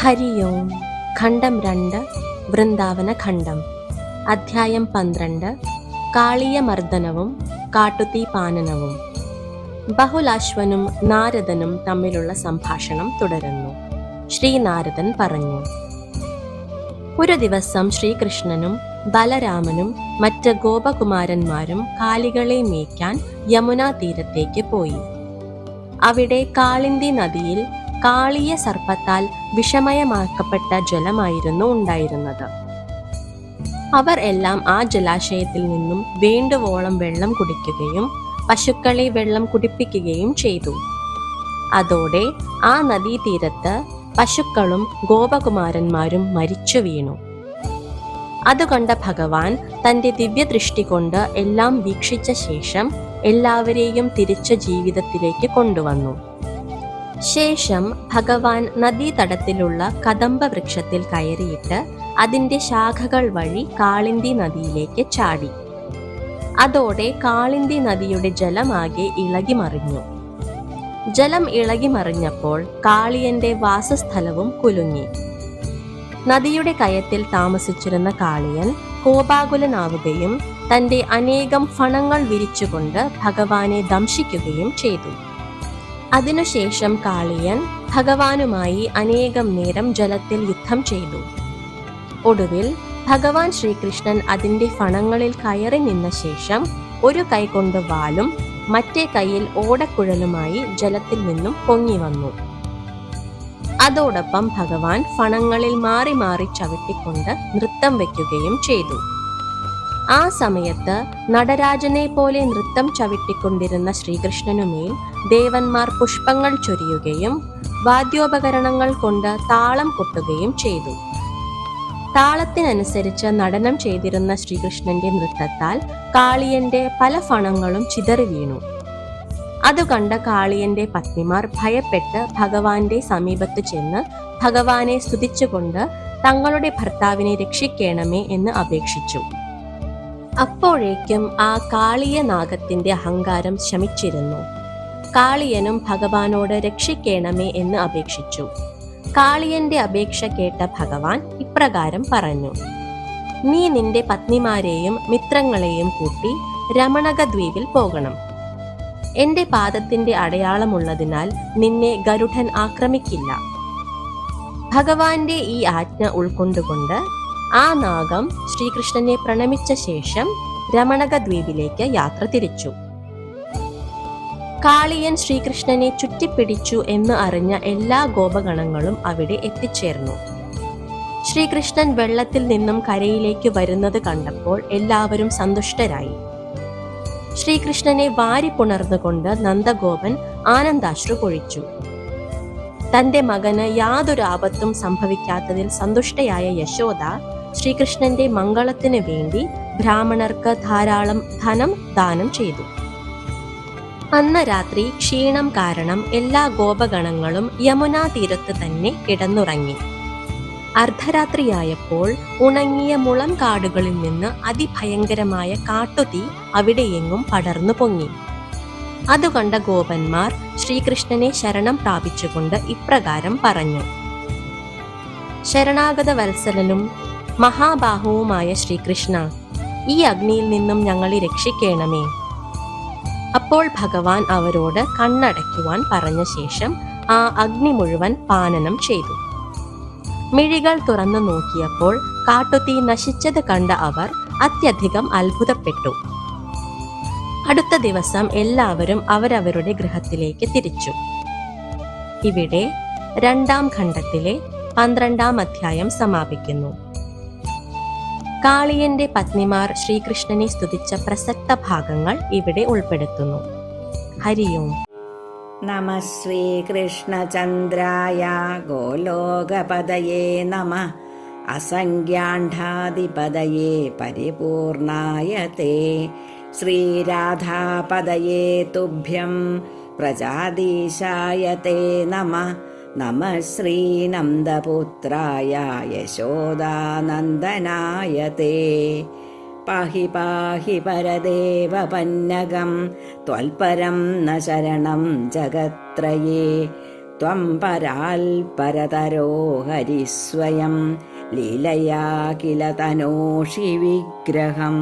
ഹരി ഓം. ഖണ്ഡം 2 വൃന്ദാവന ഖണ്ഡം. അധ്യായം 12 കാളീയമർദ്ദനവും കാട്ടുതീ പാനനവും. ബഹുലാശ്വനും നാരദനും തമ്മിലുള്ള സംഭാഷണം തുടരുന്നു. ശ്രീനാരദൻ പറഞ്ഞു: ഒരു ദിവസം ശ്രീകൃഷ്ണനും ബലരാമനും മറ്റ് ഗോപകുമാരന്മാരും കാലികളെ മേയ്ക്കാൻ യമുനാ തീരത്തേക്ക് പോയി. അവിടെ കാളിന്തി നദിയിൽ കാളീയ സർപ്പത്താൽ വിഷമയമാക്കപ്പെട്ട ജലമായിരുന്നു ഉണ്ടായിരുന്നത്. അവർ എല്ലാം ആ ജലാശയത്തിൽ നിന്നും വേണ്ടുവോളം വെള്ളം കുടിക്കുകയും പശുക്കളെ വെള്ളം കുടിപ്പിക്കുകയും ചെയ്തു. അതോടെ ആ നദീതീരത്ത് പശുക്കളും ഗോപകുമാരന്മാരും മരിച്ചു വീണു. അതുകണ്ട ഭഗവാൻ തന്റെ ദിവ്യദൃഷ്ടി കൊണ്ട് എല്ലാം വീക്ഷിച്ച ശേഷം എല്ലാവരെയും തിരിച്ച ജീവിതത്തിലേക്ക് കൊണ്ടുവന്നു. ശേഷം ഭഗവാൻ നദീതടത്തിലുള്ള കദംബ വൃക്ഷത്തിൽ കയറിയിട്ട് അതിന്റെ ശാഖകൾ വഴി കാളിന്തി നദിയിലേക്ക് ചാടി. അതോടെ കാളിന്തി നദിയുടെ ജലമാകെ ഇളകിമറിഞ്ഞു. ജലം ഇളകിമറിഞ്ഞപ്പോൾ കാളിയന്റെ വാസസ്ഥലവും കുലുങ്ങി. നദിയുടെ കയത്തിൽ താമസിച്ചിരുന്ന കാളിയൻ കോപാകുലനാവുകയും തന്റെ അനേകം ഫണങ്ങൾ വിരിച്ചുകൊണ്ട് ഭഗവാനെ ദംശിക്കുകയും ചെയ്തു. അതിനുശേഷം കാളിയൻ ഭഗവാനുമായി അനേകം നേരം ജലത്തിൽ യുദ്ധം ചെയ്തു. ഒടുവിൽ ഭഗവാൻ ശ്രീകൃഷ്ണൻ അതിന്റെ ഫണങ്ങളിൽ കയറി നിന്ന ശേഷം ഒരു കൈ കൊണ്ട് വാലും മറ്റേ കൈയിൽ ഓടക്കുഴലുമായി ജലത്തിൽ നിന്നും പൊങ്ങി വന്നു. അതോടൊപ്പം ഭഗവാൻ ഫണങ്ങളിൽ മാറി മാറി ചവിട്ടിക്കൊണ്ട് നൃത്തം വയ്ക്കുകയും ചെയ്തു. ആ സമയത്ത് നടരാജനെ പോലെ നൃത്തം ചവിട്ടിക്കൊണ്ടിരുന്ന ശ്രീകൃഷ്ണനുമേൽ ദേവന്മാർ പുഷ്പങ്ങൾ ചൊരിയുകയും വാദ്യോപകരണങ്ങൾ കൊണ്ട് താളം കൊട്ടുകയും ചെയ്തു. താളത്തിനനുസരിച്ച് നടനം ചെയ്തിരുന്ന ശ്രീകൃഷ്ണന്റെ നൃത്തത്താൽ കാളിയന്റെ പല ഫണങ്ങളും ചിതറി വീണു. അത് കണ്ട കാളിയന്റെ പത്നിമാർ ഭയപ്പെട്ട് ഭഗവാന്റെ സമീപത്ത് ചെന്ന് ഭഗവാനെ സ്തുതിച്ചുകൊണ്ട് തങ്ങളുടെ ഭർത്താവിനെ രക്ഷിക്കണമേ എന്ന് അപേക്ഷിച്ചു. അപ്പോഴേക്കും ആ കാളിയ നാഗത്തിന്റെ അഹങ്കാരം ശമിച്ചിരുന്നു. കാളിയനും ഭഗവാനോട് രക്ഷിക്കണമേ എന്ന് അപേക്ഷിച്ചു. കാളിയന്റെ അപേക്ഷ കേട്ട ഭഗവാൻ ഇപ്രകാരം പറഞ്ഞു: നീ നിന്റെ പത്നിമാരെയും മിത്രങ്ങളെയും കൂട്ടി രമണക ദ്വീപിൽ പോകണം. എന്റെ പാദത്തിന്റെ അടയാളമുള്ളതിനാൽ നിന്നെ ഗരുഡൻ ആക്രമിക്കില്ല. ഭഗവാന്റെ ഈ ആജ്ഞ ഉൾക്കൊണ്ടുകൊണ്ട് ആ നാഗം ശ്രീകൃഷ്ണനെ പ്രണമിച്ച ശേഷം രമണക ദ്വീപിലേക്ക് യാത്ര തിരിച്ചു. കാളിയൻ ശ്രീകൃഷ്ണനെ ചുറ്റിപ്പിടിച്ചു എന്ന് അറിഞ്ഞ എല്ലാ ഗോപഗണങ്ങളും അവിടെ എത്തിച്ചേർന്നു. ശ്രീകൃഷ്ണൻ വെള്ളത്തിൽ നിന്നും കരയിലേക്ക് വരുന്നത് കണ്ടപ്പോൾ എല്ലാവരും സന്തുഷ്ടരായി. ശ്രീകൃഷ്ണനെ വാരിപ്പുണർന്നുകൊണ്ട് നന്ദഗോപൻ ആനന്ദാശ്രു പൊഴിച്ചു. തന്റെ മകന് യാതൊരു ആപത്തും സംഭവിക്കാത്തതിൽ സന്തുഷ്ടയായ യശോദ ശ്രീകൃഷ്ണന്റെ മംഗളത്തിന് വേണ്ടി ബ്രാഹ്മണർക്ക് ധാരാളം ധനം ദാനം ചെയ്തു. അന്ന് രാത്രി ക്ഷീണം കാരണം എല്ലാ ഗോപഗണങ്ങളും യമുനാ തീരത്ത് തന്നെ കിടന്നുറങ്ങി. അർദ്ധരാത്രിയായപ്പോൾ ഉണങ്ങിയ മുളം കാടുകളിൽ നിന്ന് അതിഭയങ്കരമായ കാട്ടുതീ അവിടെയെങ്ങും പടർന്നു പൊങ്ങി. അതുകണ്ട ഗോപന്മാർ ശ്രീകൃഷ്ണനെ ശരണം പ്രാപിച്ചുകൊണ്ട് ഇപ്രകാരം പറഞ്ഞു: ശരണാഗത വത്സലനും മഹാബാഹുവുമായ ശ്രീകൃഷ്ണ, ഈ അഗ്നിയിൽ നിന്നും ഞങ്ങളെ രക്ഷിക്കണമേ. അപ്പോൾ ഭഗവാൻ അവരോട് കണ്ണടയ്ക്കുവാൻ പറഞ്ഞ ശേഷം ആ അഗ്നി മുഴുവൻ പാനനം ചെയ്തു. മിഴികൾ തുറന്നു നോക്കിയപ്പോൾ കാട്ടുതീ നശിച്ചത് കണ്ട അവർ അത്യധികം അത്ഭുതപ്പെട്ടു. അടുത്ത ദിവസം എല്ലാവരും അവരവരുടെ ഗൃഹത്തിലേക്ക് തിരിച്ചു. ഇവിടെ 2-ാം ഖണ്ഡത്തിലെ 12-ാം അധ്യായം സമാപിക്കുന്നു. കാളിയന്റെ പത്നിമാർ ശ്രീകൃഷ്ണനെ സ്തുതിച്ച പ്രസക്ത ഭാഗങ്ങൾ ഇവിടെ ഉൾപ്പെടുത്തുന്നു. ഹരി ഓം. നമ ശ്രീകൃഷ്ണചന്ദ്രായ ഗോലോകപതയേ നമ അസംഖ്യാണ്ഡാധിപതയേ പരിപൂർണായ തേ ശ്രീരാധാപതയേ തുഭ്യം പ്രജാധീശായ തേ നമ നമ ശ്രീനന്ദപുത്രായ യശോദാനന്ദനായ തേ പാഹി പാഹി പരദേവ പന്നഗം ത്വൽപരം ന ശരണം ജഗത്രയേ ത്വം പരാൽപരതരോ ഹരിസ്വയം ലീലയാ കില തനോഷി വിഗ്രഹം.